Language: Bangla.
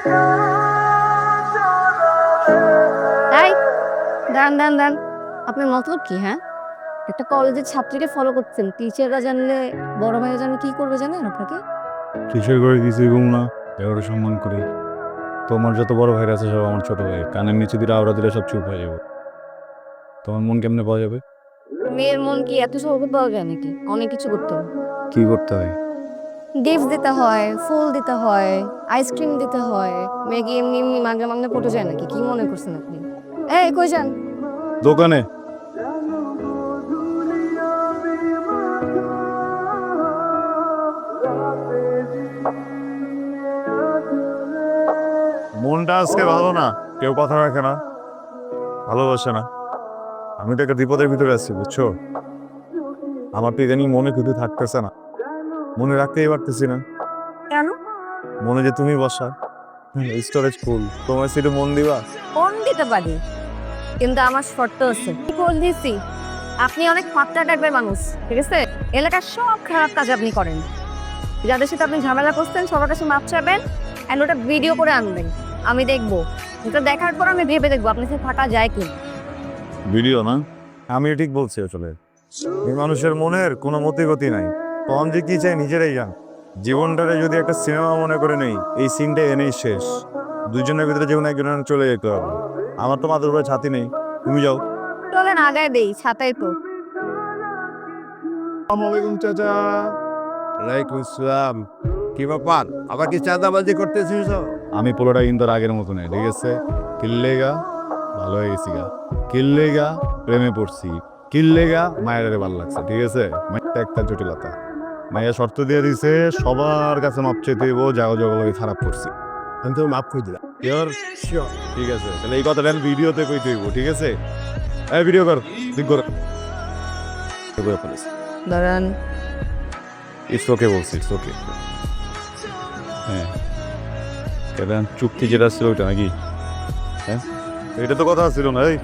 এই দান দান দান, আপনার মতলব কি? হ্যাঁ, একটা কলেজের ছাত্রীকে ফলো করছেন, টিচাররা জানলে, বড় ভাইয়া জানলে কি করবে জানেন আপনাকে? কিসের করে কিছুই কম না, এবারে সম্মান করি। তোমার যত বড় ভাইরা আছে সব আমার ছোট ভাই, কানের নিচে দিলে আওড়া দিলে সব চুপ হয়ে যাবে। তোমার মন কেমনে পাওয়া যাবে? মেয়ের মন কি এত সহজে পাওয়া যায় নাকি? অনেক কিছু করতে হয়। কি করতে হয়? গিফট দিতে হয়, ফুল দিতে হয়, আইসক্রিম দিতে হয়। মেয়ে কি এমনি এমনি মাগনা মাগনা পটে যায় নাকি? কি মনে করছেন আপনি? এই কই যান? দোকানে। মনটা আজকে ভালো না, কেউ কথা রাখে না, ভালোবাসে না। আমি তো একটা বিপদের ভিতরে আছি, বুঝছো? আমার তো ইদানিং মনে কিছু থাকতেছে না, মনে রাখতেই পারতেছি না। কেন? মনে যে তুমি বসা, স্টোরেজ ফুল, তোমার সিটে মন দিবা। ফোন দিতে পারি, কিন্তু আমার শর্ত আছে। কি ফোন দিছি? আপনি অনেক মাত্রা টাইপের মানুষ, ঠিক আছে? এলাকার সব খারাপ কাজ আপনি করেন। যাদের সাথে আপনি ঝামেলা করছেন সবার কাছে মাপ চাইবেন, অ্যান্ড ওটা ভিডিও করে আনবেন। আমি দেখবো, এটা দেখার পর আমি ভেবে দেখবো আপনার সাথে থাকা যায় কি। ভিডিও না, আমি ঠিক বলছি। আসলে এই মানুষের মনের কোনো মতিগতি নাই, কম যে কি চাই নিজেরাই জান। জীবনটারে যদি একটা সিনেমা মনে করে নেই, এই সিনটা এনেই শেষ। দুইজনের ভিতরে যেমন একজনের চলে যেতে হবে। আমার তো মাথার উপরে ছাতি নেই, তুমি যাও। চলেন আগায় দেই, ছাতাই তো। আসসালামাইকুম চাচা। ওয়ালাইকুম আসসালাম। কি ব্যাপার, আবার কি চাঁদাবাজি করতেছিস? আমি পোলোটা কিন্তু আর আগের মতো নেই, ঠিক আছে? কিল্লেগা ভালো হয়ে গেছি গা, কিল্লেগা প্রেমে পড়ছি, কিল্লেগা মায়ের ভালো লাগছে, ঠিক আছে? মায়ের একটা জটিলতা, মাইয়া শর্ত দিয়ে দিছে সবার কাছে মাপ চাইতে হইব, জাগো জাগো খারাপ করছি। আমি তো মাফ করে দিলাম। Sure? ঠিক আছে, তাহলে এই কথাটা ভিডিওতে কইতে হইব, ঠিক আছে? এই ভিডিও কর, ঠিক কর। দাঁড়ান। ইটস ওকে বলছি, ইটস ওকে। হ্যাঁ, চুক্তি যেটা ছিল ওইটা নাকি? হ্যাঁ, এটা তো কথা ছিল না। এই